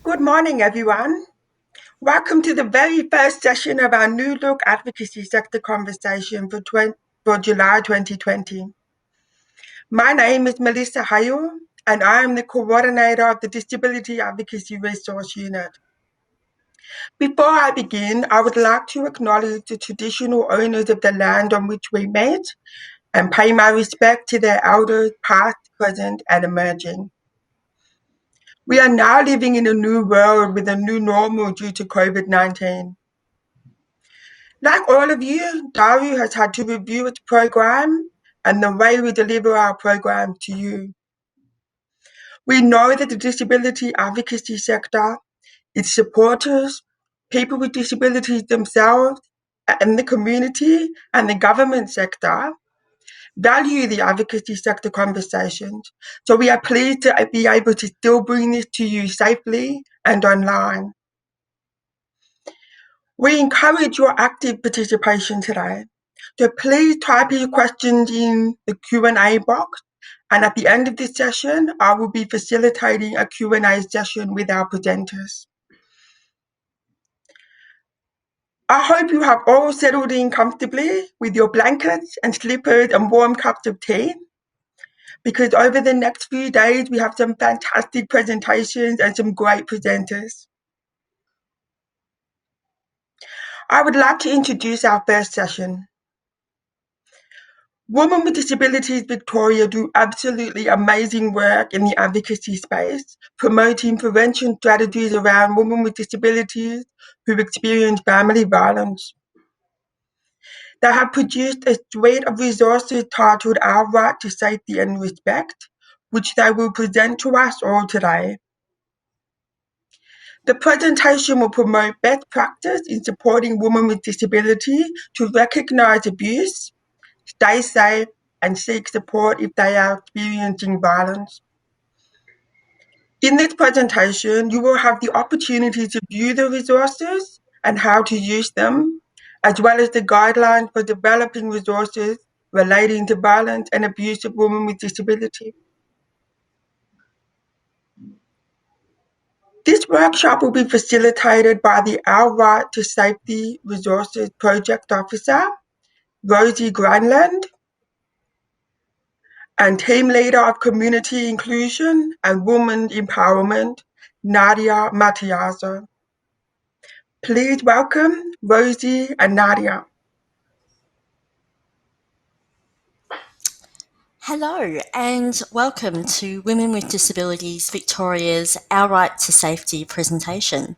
Good morning, everyone. Welcome to the very first session of our New Look Advocacy Sector Conversation for July 2020. My name is Melissa Hayul, and I am the coordinator of the Disability Advocacy Resource Unit. Before I begin, I would like to acknowledge the traditional owners of the land on which we meet and pay my respect to their elders past, present, and emerging. We are now living in a new world with a new normal due to COVID-19. Like all of you, Daru has had to review its program and the way we deliver our program to you. We know that the disability advocacy sector, its supporters, people with disabilities themselves, and the community and the government sector value the advocacy sector conversations. So we are pleased to be able to still bring this to you safely and online. We encourage your active participation today. So please type your questions in the Q&A box, and at the end of this session, I will be facilitating a Q&A session with our presenters. I hope you have all settled in comfortably with your blankets and slippers and warm cups of tea, because over the next few days, we have some fantastic presentations and some great presenters. I would like to introduce our first session. Women with Disabilities Victoria do absolutely amazing work in the advocacy space, promoting prevention strategies around women with disabilities who experience family violence. They have produced a suite of resources titled Our Right to Safety and Respect, which they will present to us all today. The presentation will promote best practice in supporting women with disability to recognise abuse, stay safe, and seek support if they are experiencing violence. In this presentation, you will have the opportunity to view the resources and how to use them, as well as the guidelines for developing resources relating to violence and abuse of women with disability. This workshop will be facilitated by the Our Right to Safety Resources Project Officer, Rosie Granland, and Team Leader of Community Inclusion and Women Empowerment, Nadia Mattiazzo. Please welcome Rosie and Nadia. Hello and welcome to Women with Disabilities Victoria's Our Right to Safety presentation.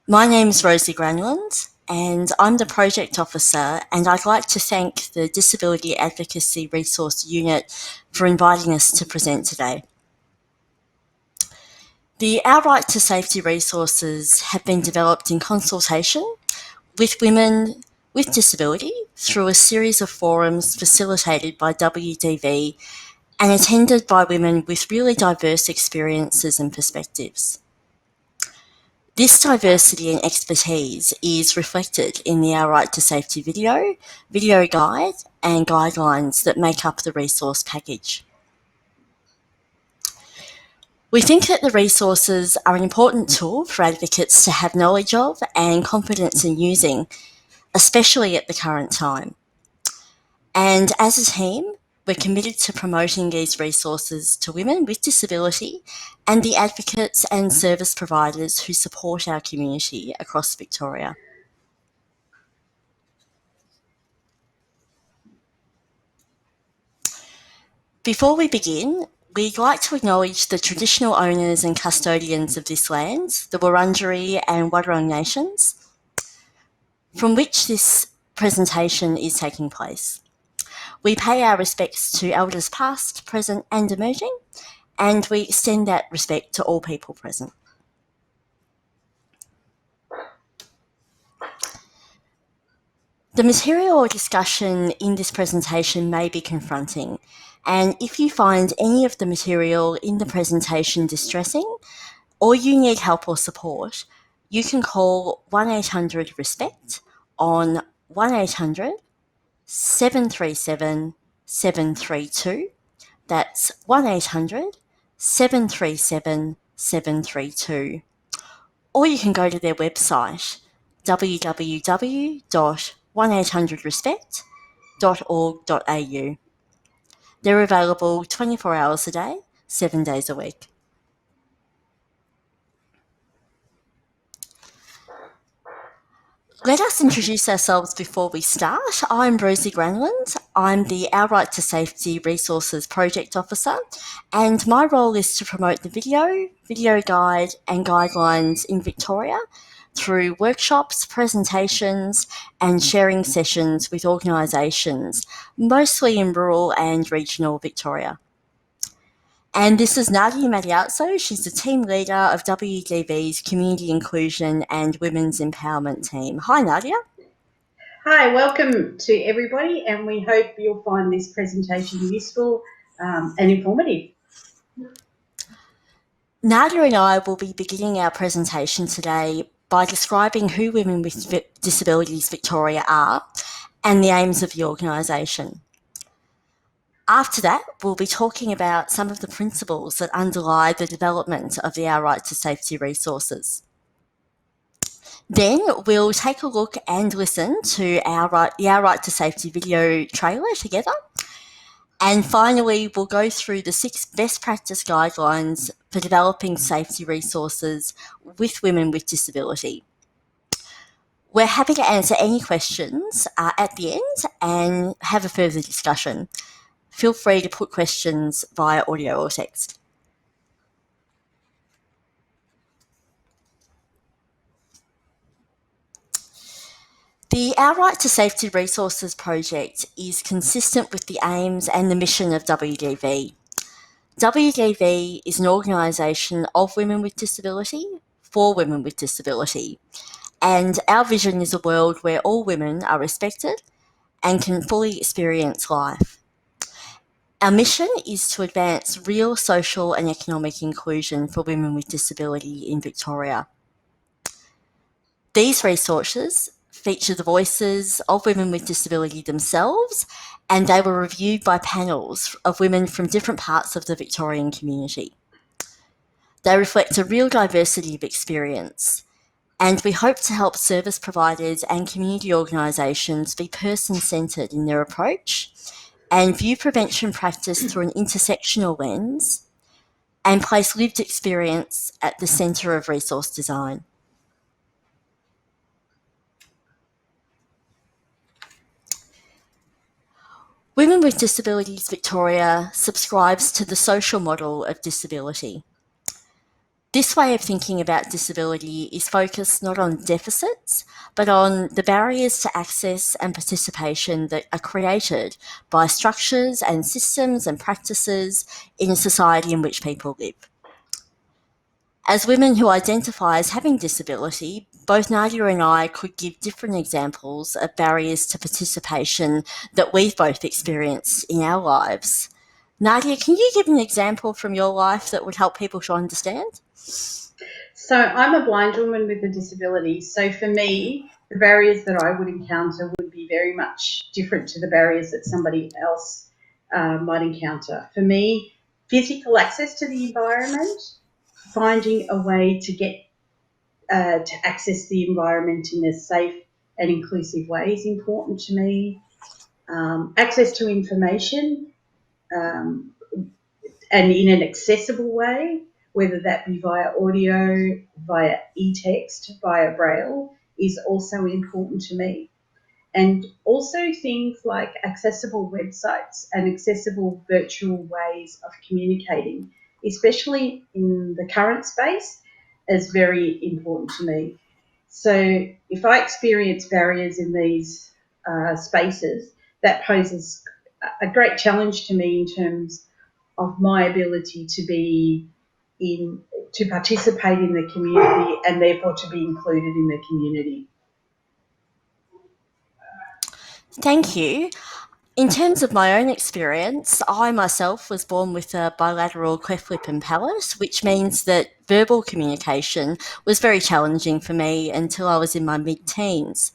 My name is Rosie Granland and I'm the Project Officer, and I'd like to thank the Disability Advocacy Resource Unit for inviting us to present today. The Our Right to Safety resources have been developed in consultation with women with disability through a series of forums facilitated by WDV and attended by women with really diverse experiences and perspectives. This diversity and expertise is reflected in the Our Right to Safety video guide, and guidelines that make up the resource package. We think that the resources are an important tool for advocates to have knowledge of and confidence in using, especially at the current time. And as a team, we're committed to promoting these resources to women with disability and the advocates and service providers who support our community across Victoria. Before we begin, we'd like to acknowledge the traditional owners and custodians of this land, the Wurundjeri and Wadawurrung nations, from which this presentation is taking place. We pay our respects to elders past, present and emerging, and we extend that respect to all people present. The material or discussion in this presentation may be confronting, and if you find any of the material in the presentation distressing, or you need help or support, you can call 1-800-RESPECT on 1-800-737-732. That's 1-800-737-732. 732. Or you can go to their website www.1800respect.org.au. They're available 24 hours a day, 7 days a week. Let us introduce ourselves before we start. I'm Rosie Granland. I'm the Our Right to Safety Resources Project Officer, and my role is to promote the video guide and guidelines in Victoria through workshops, presentations, and sharing sessions with organisations, mostly in rural and regional Victoria. And this is Nadia Mattiazzo. She's the team leader of WDV's Community Inclusion and Women's Empowerment team. Hi, Nadia. Hi, welcome to everybody, and we hope you'll find this presentation useful and informative. Nadia and I will be beginning our presentation today by describing who Women with Disabilities Victoria are and the aims of the organisation. After that, we'll be talking about some of the principles that underlie the development of the Our Right to Safety resources. Then we'll take a look and listen to the Our Right to Safety video trailer together. And finally, we'll go through the 6 best practice guidelines for developing safety resources with women with disability. We're happy to answer any questions at the end and have a further discussion. Feel free to put questions via audio or text. The Our Right to Safety Resources project is consistent with the aims and the mission of WDV. WDV is an organisation of women with disability for women with disability, and our vision is a world where all women are respected and can fully experience life. Our mission is to advance real social and economic inclusion for women with disability in Victoria. These resources feature the voices of women with disability themselves, and they were reviewed by panels of women from different parts of the Victorian community. They reflect a real diversity of experience, and we hope to help service providers and community organisations be person-centred in their approach and view prevention practice through an intersectional lens and place lived experience at the centre of resource design. Women with Disabilities Victoria subscribes to the social model of disability. This way of thinking about disability is focused not on deficits, but on the barriers to access and participation that are created by structures and systems and practices in a society in which people live. As women who identify as having disability, both Nadia and I could give different examples of barriers to participation that we've both experienced in our lives. Nadia, can you give an example from your life that would help people to understand? So I'm a blind woman with a disability. So for me, the barriers that I would encounter would be very much different to the barriers that somebody else might encounter. For me, physical access to the environment, finding a way to get to access the environment in a safe and inclusive way is important to me. Access to information and in an accessible way, whether that be via audio, via e-text, via braille, is also important to me. And also things like accessible websites and accessible virtual ways of communicating, especially in the current space, is very important to me. So if I experience barriers in these spaces, that poses a great challenge to me in terms of my ability to participate in the community and therefore to be included in the community. Thank you. In terms of my own experience, I myself was born with a bilateral cleft lip and palate, which means that verbal communication was very challenging for me until I was in my mid-teens.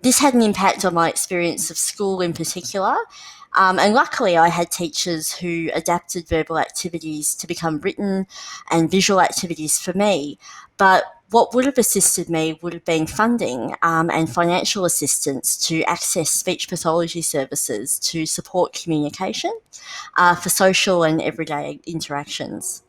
This had an impact on my experience of school in particular, And luckily, I had teachers who adapted verbal activities to become written and visual activities for me. But what would have assisted me would have been funding and financial assistance to access speech pathology services to support communication for social and everyday interactions.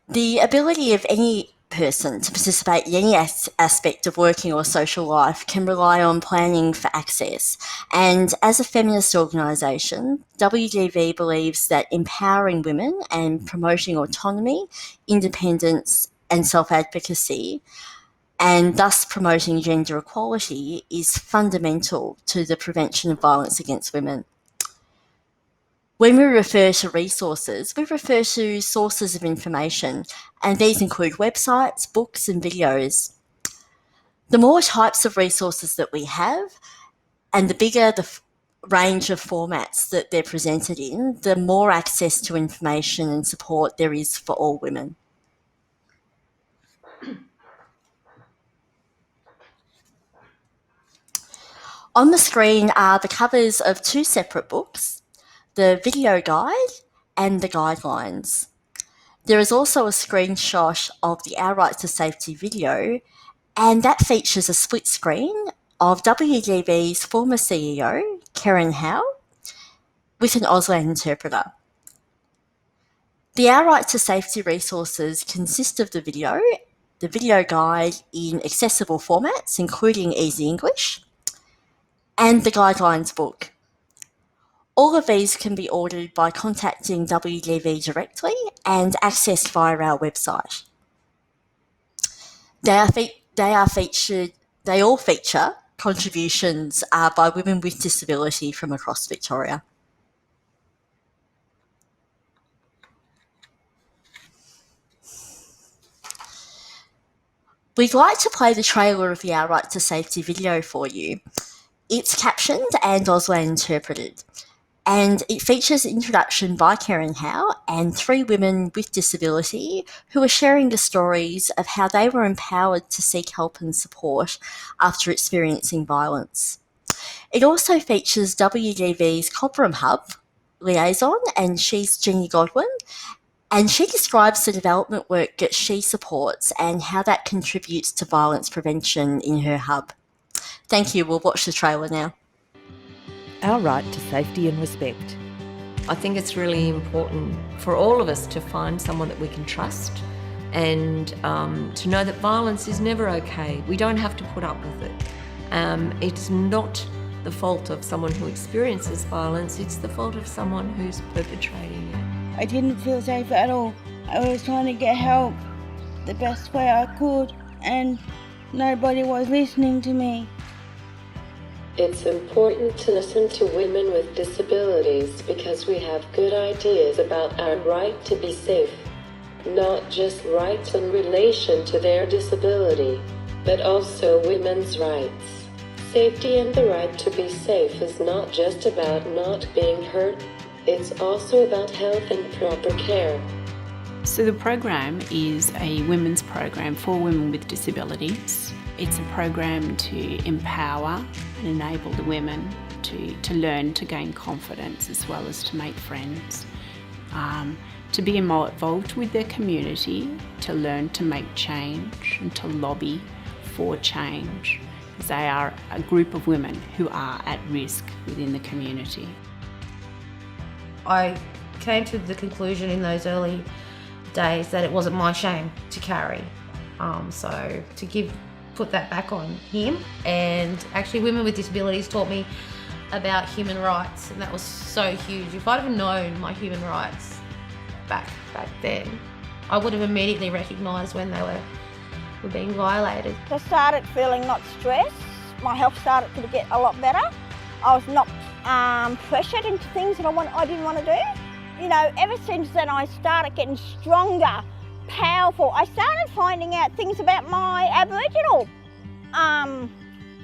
The ability of any person to participate in any aspect of working or social life can rely on planning for access. And as a feminist organisation, WDV believes that empowering women and promoting autonomy, independence and self-advocacy, and thus promoting gender equality, is fundamental to the prevention of violence against women. When we refer to resources, we refer to sources of information, and these include websites, books, and videos. The more types of resources that we have, and the bigger the range of formats that they're presented in, the more access to information and support there is for all women. On the screen are the covers of two separate books, the video guide and the guidelines. There is also a screenshot of the Our Right to Safety video, and that features a split screen of WDV's former CEO, Karen Howe, with an Auslan interpreter. The Our Right to Safety resources consist of the video guide in accessible formats, including Easy English, and the guidelines book. All of these can be ordered by contacting WDV directly and accessed via our website. They all feature contributions by women with disability from across Victoria. We'd like to play the trailer of the Our Right to Safety video for you. It's captioned and Auslan interpreted, and it features an introduction by Karen Howe and three women with disability who are sharing the stories of how they were empowered to seek help and support after experiencing violence. It also features WDV's Cobram Hub liaison, and she's Jeannie Godwin, and she describes the development work that she supports and how that contributes to violence prevention in her hub. Thank you. We'll watch the trailer now. Our right to safety and respect. I think it's really important for all of us to find someone that we can trust and to know that violence is never okay. We don't have to put up with it. It's not the fault of someone who experiences violence, it's the fault of someone who's perpetrating it. I didn't feel safe at all. I was trying to get help the best way I could, and nobody was listening to me. It's important to listen to women with disabilities because we have good ideas about our right to be safe. Not just rights in relation to their disability, but also women's rights. Safety and the right to be safe is not just about not being hurt, it's also about health and proper care. So the program is a women's program for women with disabilities. It's a program to empower and enable the women to learn to gain confidence as well as to make friends, to be more involved with their community, to learn to make change and to lobby for change, because they are a group of women who are at risk within the community. I came to the conclusion in those early days that it wasn't my shame to carry. So to put that back on him, and actually Women with Disabilities taught me about human rights, and that was so huge. If I'd have known my human rights back then, I would have immediately recognised when they were being violated. I started feeling not stressed. My health started to get a lot better. I was not pressured into things that I didn't want to do. You know, ever since then I started getting stronger, powerful. I started finding out things about my Aboriginal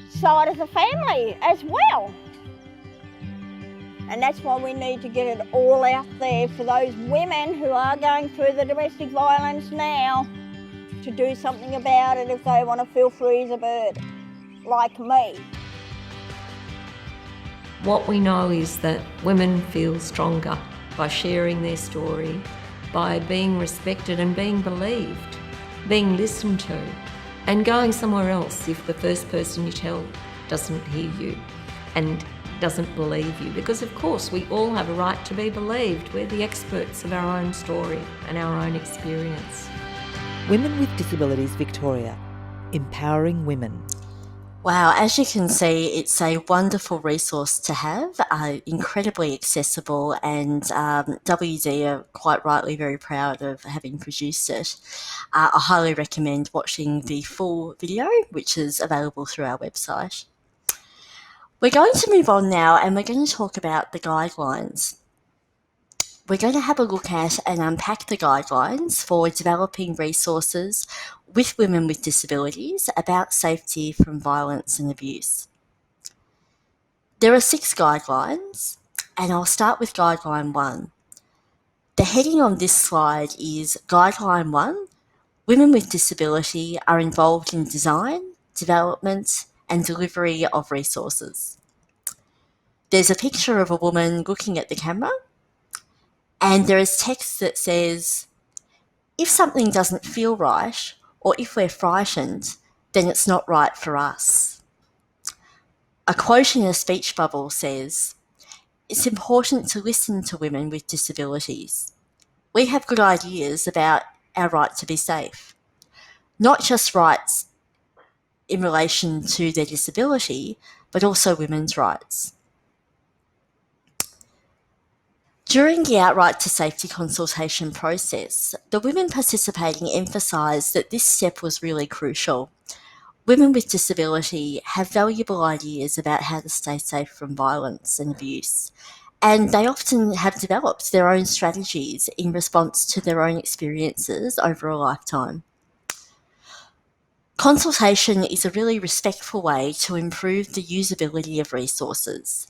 side of the family as well. And that's why we need to get it all out there for those women who are going through the domestic violence now, to do something about it if they want to feel free as a bird. like me. What we know is that women feel stronger by sharing their story, by being respected and being believed, being listened to, and going somewhere else if the first person you tell doesn't hear you and doesn't believe you. Because of course we all have a right to be believed. We're the experts of our own story and our own experience. Women with Disabilities Victoria, empowering women. Wow, as you can see, it's a wonderful resource to have, incredibly accessible, and WD are quite rightly very proud of having produced it. I highly recommend watching the full video, which is available through our website. We're going to move on now, and we're going to talk about the guidelines. We're going to have a look at and unpack the guidelines for developing resources with women with disabilities about safety from violence and abuse. There are 6 guidelines, and I'll start with Guideline 1. The heading on this slide is Guideline 1, Women with Disability are involved in design, development, and delivery of resources. There's a picture of a woman looking at the camera, and there is text that says, if something doesn't feel right, or if we're frightened, then it's not right for us. A quote in a speech bubble says, it's important to listen to women with disabilities. We have good ideas about our right to be safe. Not just rights in relation to their disability, but also women's rights. During the Outright to Safety consultation process, the women participating emphasised that this step was really crucial. Women with disability have valuable ideas about how to stay safe from violence and abuse, and they often have developed their own strategies in response to their own experiences over a lifetime. Consultation is a really respectful way to improve the usability of resources.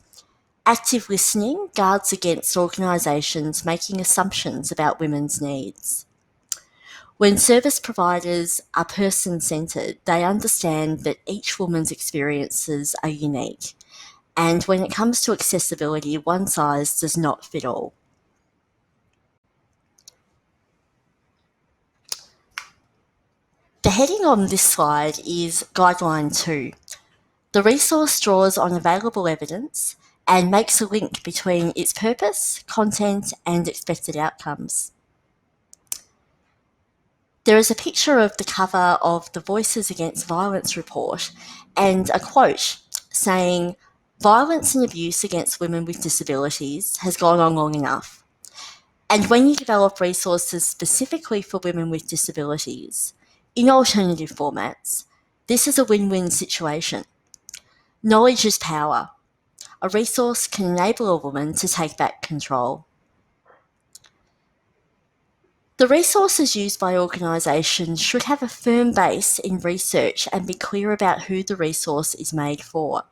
Active listening guards against organisations making assumptions about women's needs. When service providers are person-centred, they understand that each woman's experiences are unique, and when it comes to accessibility, one size does not fit all. The heading on this slide is Guideline 2. The resource draws on available evidence and makes a link between its purpose, content, and expected outcomes. There is a picture of the cover of the Voices Against Violence report and a quote saying, "Violence and abuse against women with disabilities has gone on long enough. And when you develop resources specifically for women with disabilities, in alternative formats, this is a win-win situation. Knowledge is power. A resource can enable a woman to take back control." The resources used by organisations should have a firm base in research and be clear about who the resource is made for.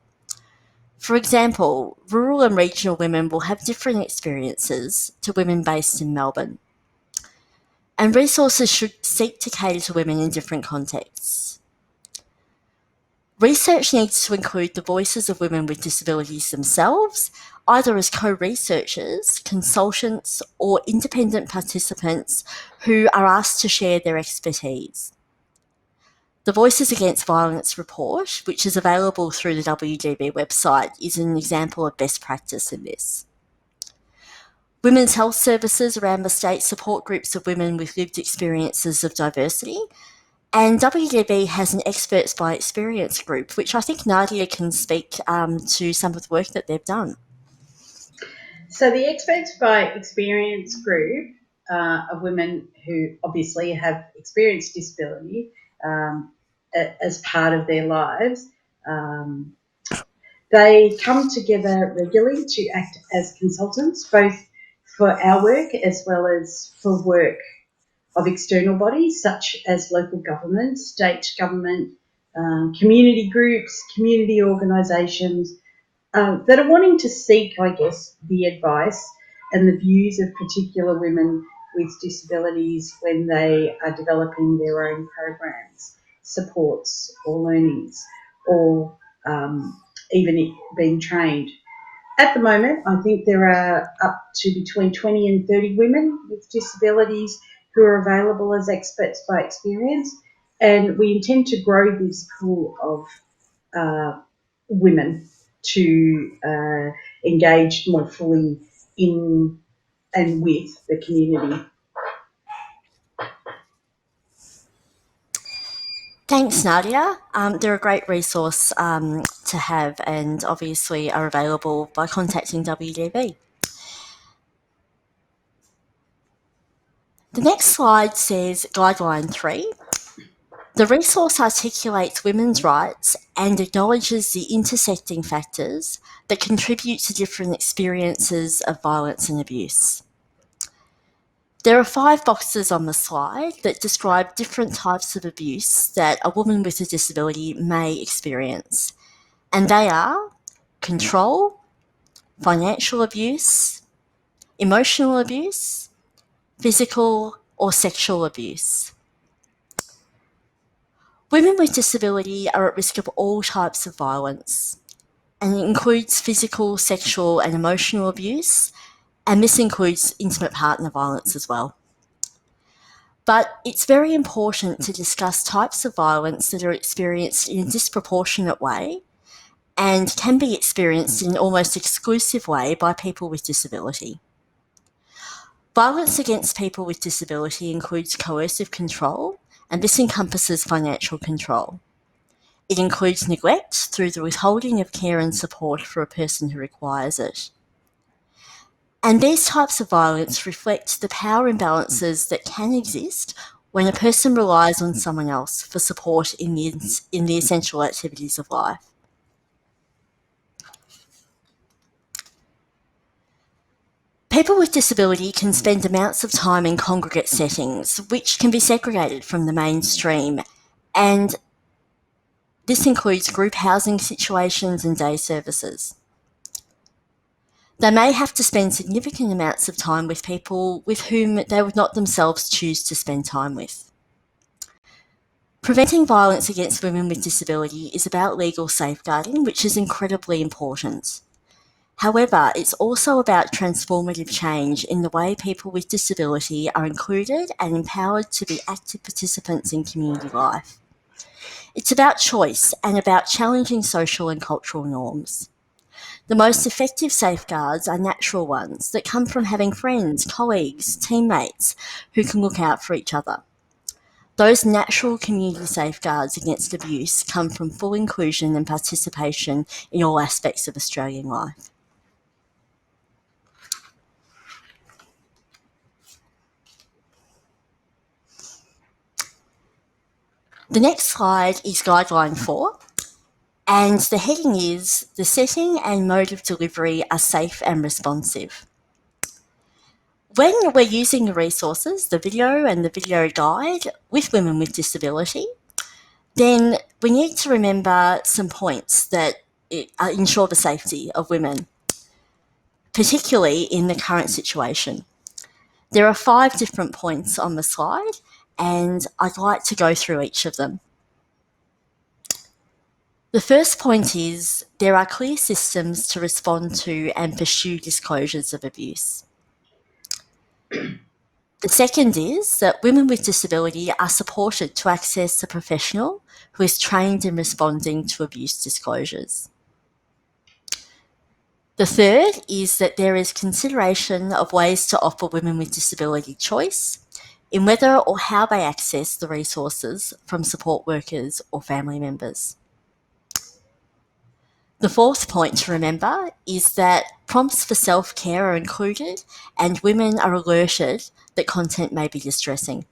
For example, rural and regional women will have different experiences to women based in Melbourne. And resources should seek to cater to women in different contexts. Research needs to include the voices of women with disabilities themselves, either as co-researchers, consultants, or independent participants who are asked to share their expertise. The Voices Against Violence report, which is available through the WDV website, is an example of best practice in this. Women's health services around the state support groups of women with lived experiences of diversity, and WDV has an Experts by Experience group, which I think Nadia can speak to some of the work that they've done. So the Experts by Experience group of women who obviously have experienced disability as part of their lives, they come together regularly to act as consultants, both for our work as well as for work of external bodies such as local government, state government, community groups, community organisations that are wanting to seek, I guess, the advice and the views of particular women with disabilities when they are developing their own programs, supports or learnings. or even being trained. At the moment, I think there are up to between 20 and 30 women with disabilities who are available as experts by experience, and we intend to grow this pool of women to engage more fully in and with the community. Thanks, Nadia. They're a great resource to have and obviously are available by contacting WDV. The next slide says Guideline 3. The resource articulates women's rights and acknowledges the intersecting factors that contribute to different experiences of violence and abuse. There are 5 boxes on the slide that describe different types of abuse that a woman with a disability may experience, and they are control, financial abuse, emotional abuse, physical or sexual abuse. Women with disability are at risk of all types of violence, and it includes physical, sexual and emotional abuse, and this includes intimate partner violence as well. But it's very important to discuss types of violence that are experienced in a disproportionate way and can be experienced in an almost exclusive way by people with disability. Violence against people with disability includes coercive control, and this encompasses financial control. It includes neglect through the withholding of care and support for a person who requires it. And these types of violence reflect the power imbalances that can exist when a person relies on someone else for support in the essential activities of life. People with disability can spend amounts of time in congregate settings, which can be segregated from the mainstream, and this includes group housing situations and day services. They may have to spend significant amounts of time with people with whom they would not themselves choose to spend time with. Preventing violence against women with disability is about legal safeguarding, which is incredibly important. However, it's also about transformative change in the way people with disability are included and empowered to be active participants in community life. It's about choice and about challenging social and cultural norms. The most effective safeguards are natural ones that come from having friends, colleagues, teammates who can look out for each other. Those natural community safeguards against abuse come from full inclusion and participation in all aspects of Australian life. The next slide is Guideline 4, and the heading is "The setting and mode of delivery are safe and responsive." When we're using the resources, the video and the video guide with women with disability, then we need to remember some points that ensure the safety of women, particularly in the current situation. There are 5 different points on the slide, and I'd like to go through each of them. The first point is there are clear systems to respond to and pursue disclosures of abuse. The second is that women with disability are supported to access a professional who is trained in responding to abuse disclosures. The third is that there is consideration of ways to offer women with disability choice in whether or how they access the resources from support workers or family members. The fourth point to remember is that prompts for self-care are included and women are alerted that content may be distressing.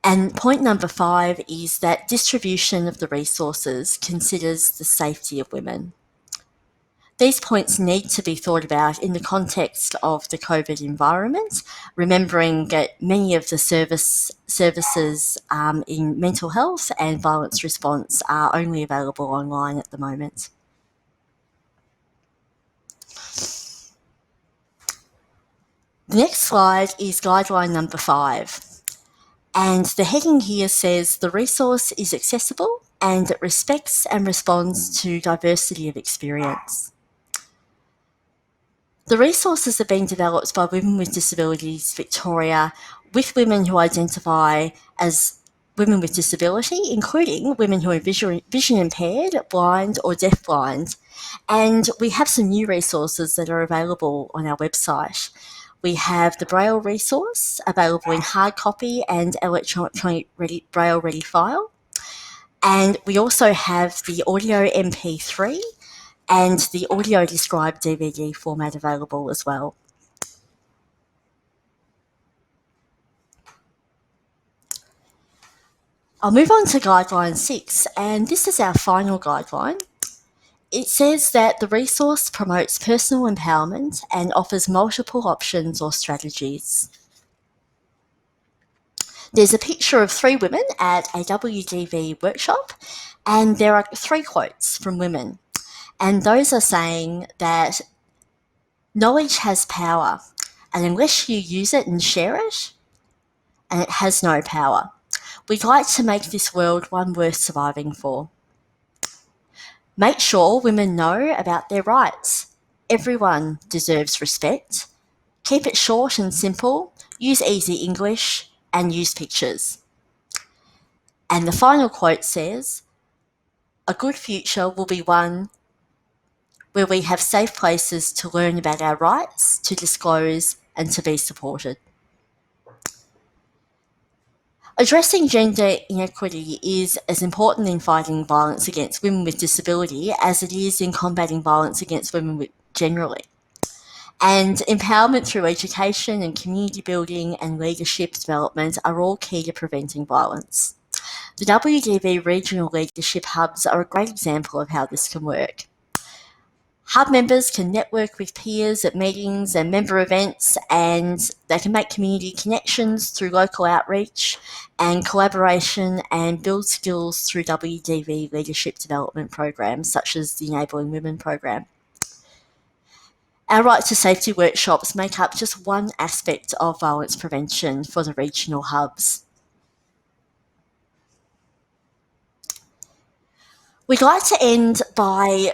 And point number 5 is that distribution of the resources considers the safety of women. These points need to be thought about in the context of the COVID environment, remembering that many of the services in mental health and violence response are only available online at the moment. The next slide is Guideline number 5. And the heading here says the resource is accessible and it respects and responds to diversity of experience. The resources are being developed by Women with Disabilities Victoria with women who identify as women with disability, including women who are vision impaired, blind or deafblind. And we have some new resources that are available on our website. We have the Braille resource available in hard copy and electronic Braille ready file. And we also have the audio MP3 and the audio described DVD format available as well. I'll move on to Guideline 6, and this is our final guideline. It says that the resource promotes personal empowerment and offers multiple options or strategies. There's a picture of 3 women at a WDV workshop, and there are 3 quotes from women. And those are saying that knowledge has power, and unless you use it and share it, and it has no power. We'd like to make this world one worth surviving for. Make sure women know about their rights. Everyone deserves respect. Keep it short and simple, use easy English, and use pictures. And the final quote says, a good future will be one where we have safe places to learn about our rights, to disclose, and to be supported. Addressing gender inequity is as important in fighting violence against women with disability as it is in combating violence against women generally. And empowerment through education and community building and leadership development are all key to preventing violence. The WDV regional leadership hubs are a great example of how this can work. Hub members can network with peers at meetings and member events, and they can make community connections through local outreach and collaboration and build skills through WDV leadership development programs such as the Enabling Women program. Our Right to Safety workshops make up just one aspect of violence prevention for the regional hubs. We'd like to end by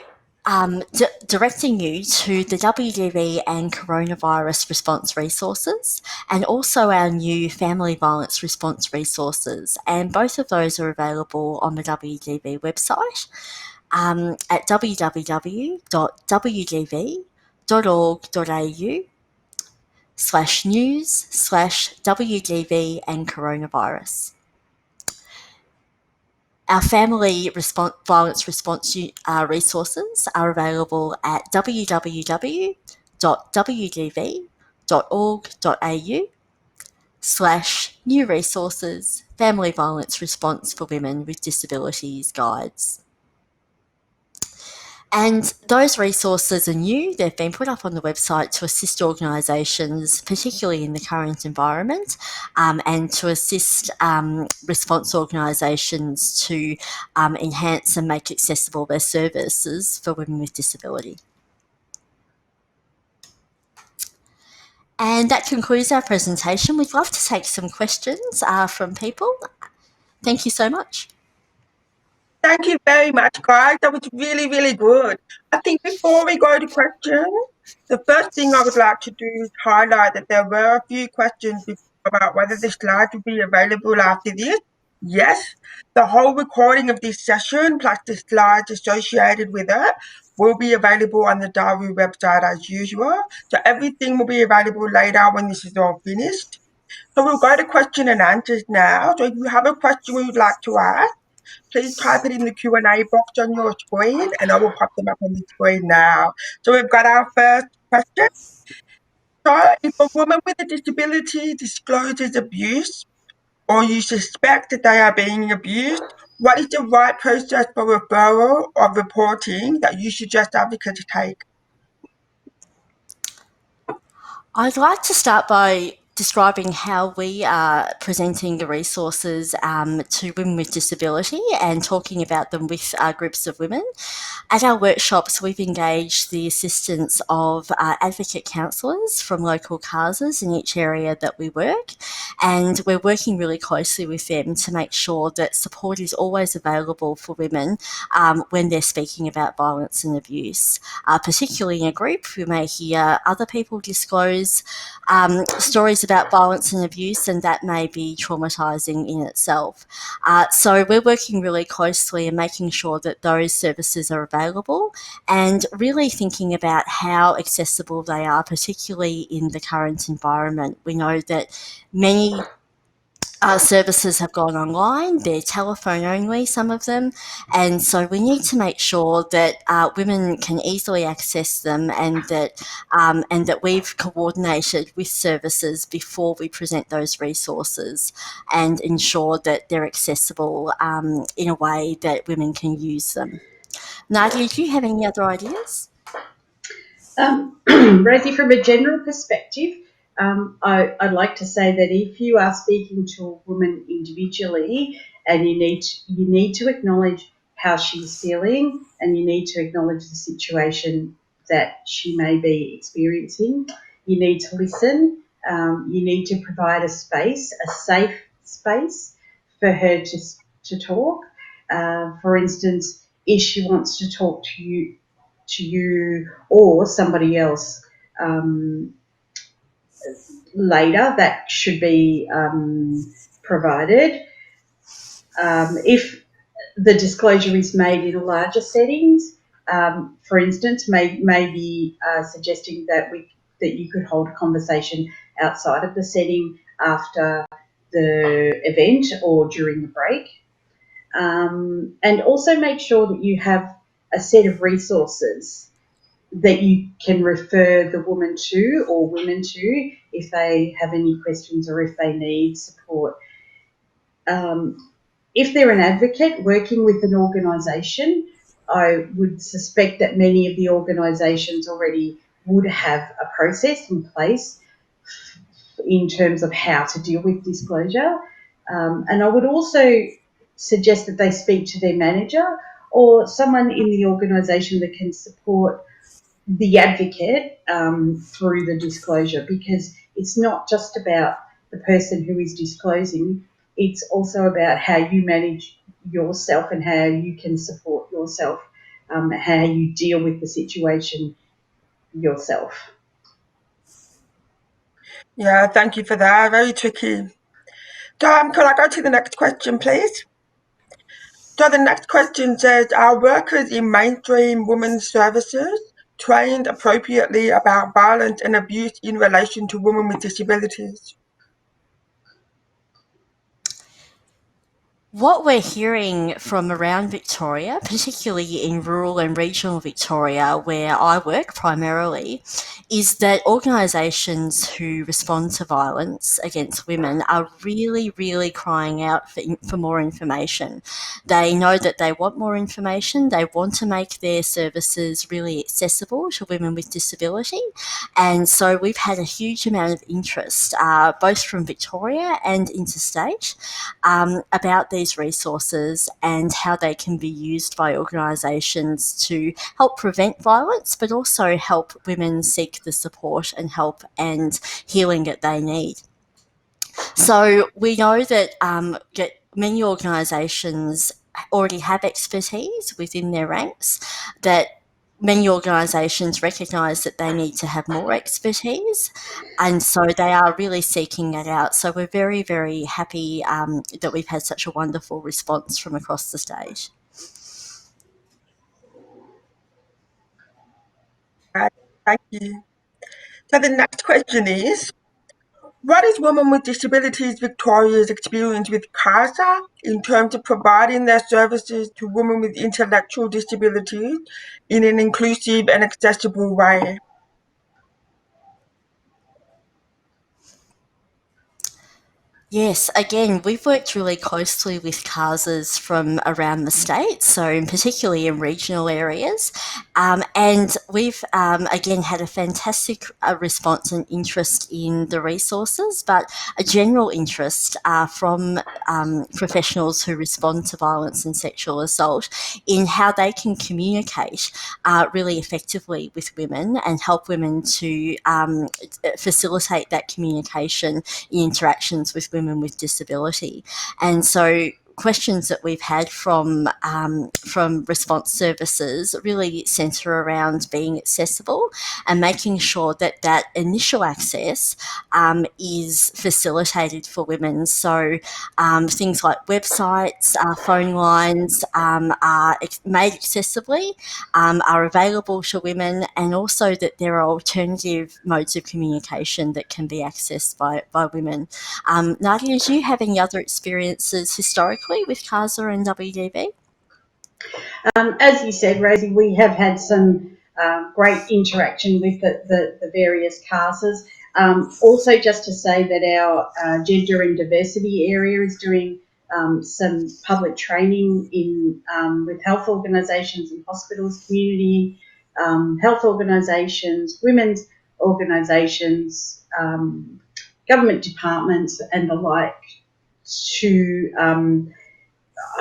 directing you to the WDV and coronavirus response resources and also our new family violence response resources, and both of those are available on the WDV website at www.wdv.org.au/news/WDV and coronavirus. Our family violence response resources are available at www.wdv.org.au/new resources, family violence response for women with disabilities guides. And those resources are new. They've been put up on the website to assist organisations, particularly in the current environment, and to assist response organisations to enhance and make accessible their services for women with disability. And that concludes our presentation. We'd love to take some questions from people. Thank you so much. Thank you very much, guys. That was really, really good. I think before we go to questions, the first thing I would like to do is highlight that there were a few questions about whether the slides will be available after this. Yes, the whole recording of this session plus the slides associated with it will be available on the Daru website as usual. So everything will be available later when this is all finished. So we'll go to question and answers now. So if you have a question we would like to ask, please type it in the Q&A box on your screen and I will pop them up on the screen now. So we've got our first question. So if a woman with a disability discloses abuse or you suspect that they are being abused, what is the right process for referral or reporting that you suggest advocates take? I'd like to start by describing how we are presenting the resources to women with disability and talking about them with groups of women. At our workshops, we've engaged the assistance of advocate counsellors from local CASAs in each area that we work, and we're working really closely with them to make sure that support is always available for women when they're speaking about violence and abuse. Particularly in a group, we may hear other people disclose stories about violence and abuse, and that may be traumatising in itself. So we're working really closely and making sure that those services are available and really thinking about how accessible they are, particularly in the current environment. We know that many services have gone online, they're telephone only, some of them, and so we need to make sure that women can easily access them and that we've coordinated with services before we present those resources and ensure that they're accessible in a way that women can use them. Nadia, do you have any other ideas? Rosie, from a general perspective, I'd like to say that if you are speaking to a woman individually, and you need to acknowledge how she's feeling, and you need to acknowledge the situation that she may be experiencing. You need to listen. You need to provide a space, a safe space, for her to talk. For instance, if she wants to talk to you or somebody else later, that should be provided. If the disclosure is made in larger settings, for instance, maybe suggesting that you could hold a conversation outside of the setting after the event or during the break. And also make sure that you have a set of resources that you can refer the woman to or women to if they have any questions or if they need support. If they're an advocate working with an organisation, I would suspect that many of the organisations already would have a process in place in terms of how to deal with disclosure. And I would also suggest that they speak to their manager or someone in the organisation that can support the advocate through the disclosure, because it's not just about the person who is disclosing, it's also about how you manage yourself and how you can support yourself, how you deal with the situation yourself. Yeah, thank you for that. Very tricky. Can I go to the next question, please? So the next question says, are workers in mainstream women's services trained appropriately about violence and abuse in relation to women with disabilities? What we're hearing from around Victoria, particularly in rural and regional Victoria, where I work primarily, is that organisations who respond to violence against women are really, really crying out for more information. They know that they want more information. They want to make their services really accessible to women with disability. And so we've had a huge amount of interest, both from Victoria and interstate, about these resources and how they can be used by organisations to help prevent violence, but also help women seek the support and help and healing that they need. So we know that many organisations already have expertise within their ranks, that many organisations recognise that they need to have more expertise, and so they are really seeking that out. So we're very, very happy that we've had such a wonderful response from across the state. Thank you. So the next question is, what is Women with Disabilities Victoria's experience with CASA in terms of providing their services to women with intellectual disabilities in an inclusive and accessible way? Yes, again, we've worked really closely with CASAs from around the state, so particularly in regional areas. And we've, again, had a fantastic response and interest in the resources, but a general interest from professionals who respond to violence and sexual assault in how they can communicate really effectively with women and help women to facilitate that communication in interactions with women with disability. And so questions that we've had from response services really centre around being accessible and making sure that that initial access is facilitated for women. So things like websites, phone lines are made accessibly, are available to women, and also that there are alternative modes of communication that can be accessed by women. Nadia, do you have any other experiences historically with CASA and WDV? As you said, Rosie, we have had some great interaction with the various CASAs. Also, just to say that our gender and diversity area is doing some public training in with health organisations and hospitals, community health organisations, women's organisations, government departments, and the like, to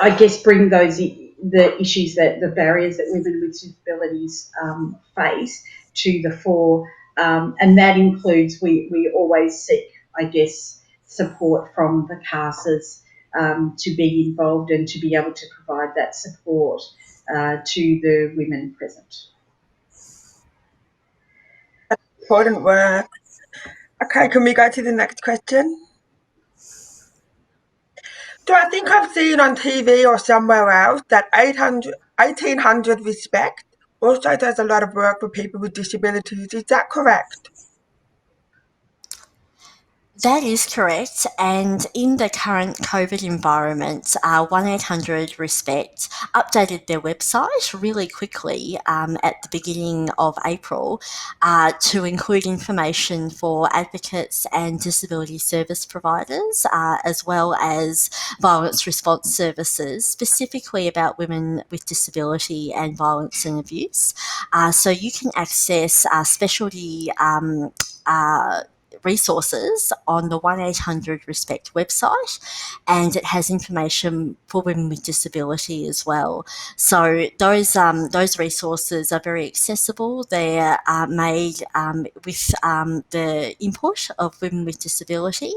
I guess bring the issues, that the barriers that women with disabilities face to the fore, and that includes we always seek, I guess, support from the CASAs to be involved and to be able to provide that support to the women present. Important work. Okay, can we go to the next question? So I think I've seen on TV or somewhere else that 1800 Respect also does a lot of work for people with disabilities. Is that correct? That is correct. And in the current COVID environment, 1800 Respect updated their website really quickly at the beginning of April to include information for advocates and disability service providers, as well as violence response services, specifically about women with disability and violence and abuse. So you can access specialty resources on the 1800 Respect website, and it has information for women with disability as well. So those resources are very accessible. They're made with the input of women with disability,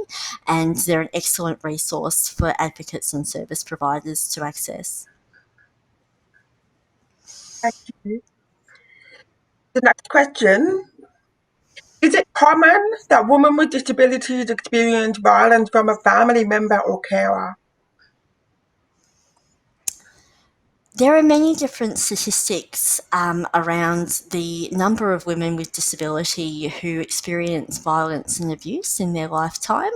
and they're an excellent resource for advocates and service providers to access. Thank you. The next question. Is it common that women with disabilities experience violence from a family member or carer? There are many different statistics around the number of women with disability who experience violence and abuse in their lifetime.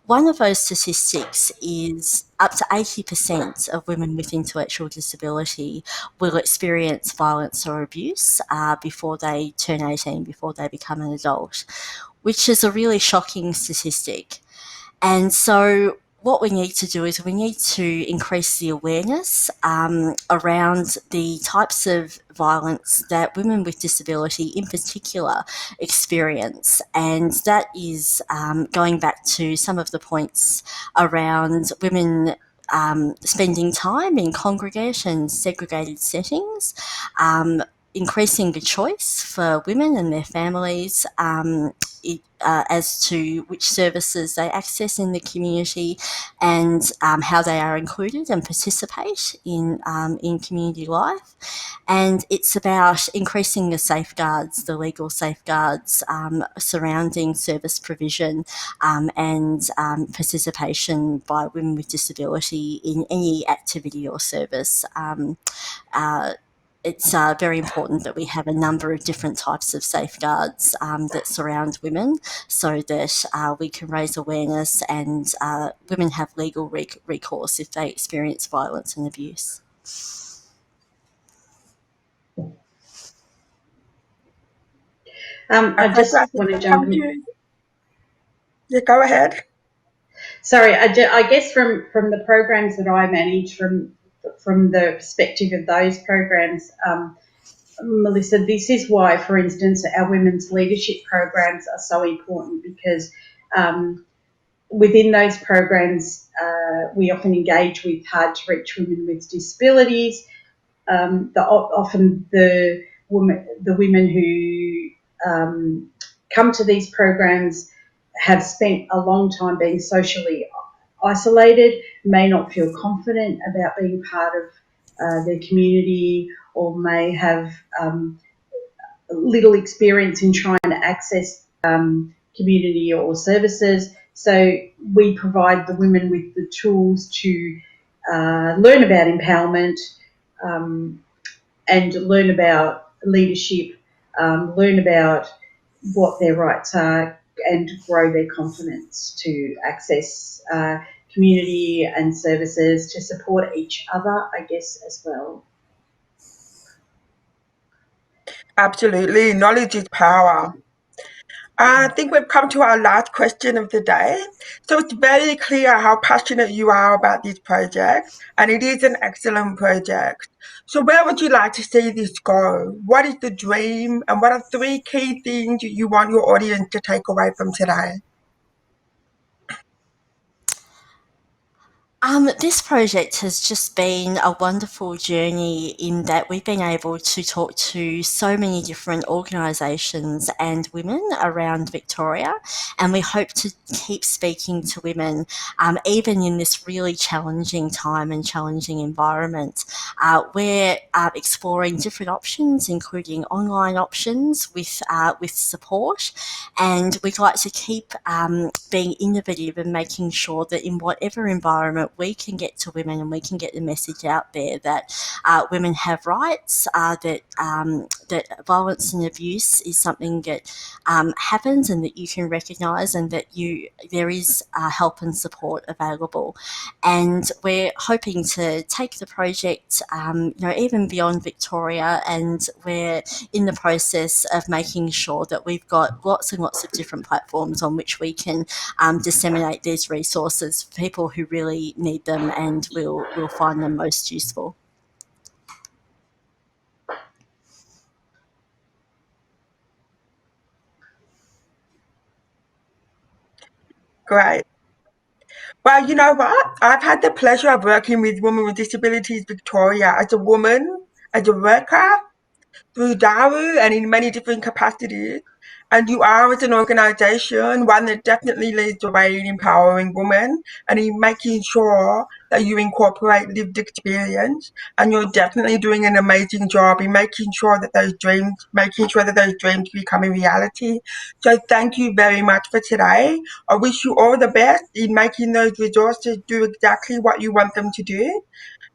One of those statistics is up to 80% of women with intellectual disability will experience violence or abuse before they turn 18, before they become an adult, which is a really shocking statistic. And so what we need to do is we need to increase the awareness around the types of violence that women with disability in particular experience. And that is going back to some of the points around women spending time in congregate and segregated settings, increasing the choice for women and their families as to which services they access in the community, and how they are included and participate in community life. And it's about increasing the safeguards, the legal safeguards surrounding service provision and participation by women with disability in any activity or service. It's very important that we have a number of different types of safeguards that surround women, so that we can raise awareness and women have legal recourse if they experience violence and abuse. I just want to jump in. Yeah, go ahead. Sorry, I guess from the programs that I manage, from the perspective of those programs, Melissa, this is why, for instance, our women's leadership programs are so important, because within those programs, we often engage with hard-to-reach women with disabilities. Often the women who come to these programs have spent a long time being socially isolated, may not feel confident about being part of their community, or may have little experience in trying to access community or services. So we provide the women with the tools to learn about empowerment, and learn about leadership, learn about what their rights are, and grow their confidence to access community and services, to support each other, I guess, as well. Absolutely. Knowledge is power. I think we've come to our last question of the day. So it's very clear how passionate you are about this project, and it is an excellent project. So where would you like to see this go? What is the dream, and what are 3 key things you want your audience to take away from today? This project has just been a wonderful journey in that we've been able to talk to so many different organisations and women around Victoria, and we hope to keep speaking to women even in this really challenging time and challenging environment. We're exploring different options, including online options with support, and we'd like to keep being innovative and making sure that in whatever environment we can get to women and we can get the message out there that women have rights, that violence and abuse is something that happens and that you can recognise, and that there is help and support available. And we're hoping to take the project even beyond Victoria, and we're in the process of making sure that we've got lots and lots of different platforms on which we can disseminate these resources for people who really need them and will find them most useful. Great. Well, you know what? I've had the pleasure of working with Women with Disabilities Victoria as a woman, as a worker, through Daru, and in many different capacities. And you are, as an organisation, one that definitely leads the way in empowering women and in making sure that you incorporate lived experience. And you're definitely doing an amazing job in making sure that those dreams become a reality. So thank you very much for today. I wish you all the best in making those resources do exactly what you want them to do.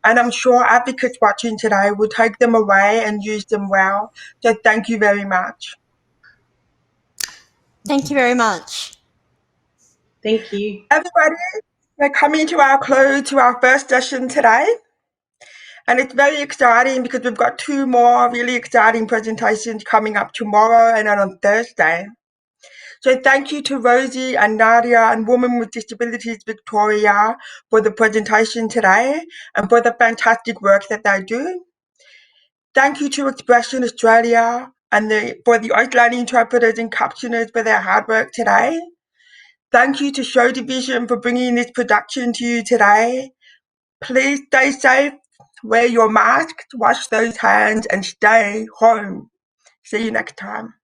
And I'm sure advocates watching today will take them away and use them well. So thank you very much. Thank you very much. Thank you. Everybody, we're coming to our close to our first session today. And it's very exciting because we've got 2 more really exciting presentations coming up tomorrow and then on Thursday. So thank you to Rosie and Nadia and Women with Disabilities Victoria for the presentation today and for the fantastic work that they do. Thank you to Expression Australia and for the Auslan interpreters and captioners for their hard work today. Thank you to Show Division for bringing this production to you today. Please stay safe, wear your masks, wash those hands, and stay home. See you next time.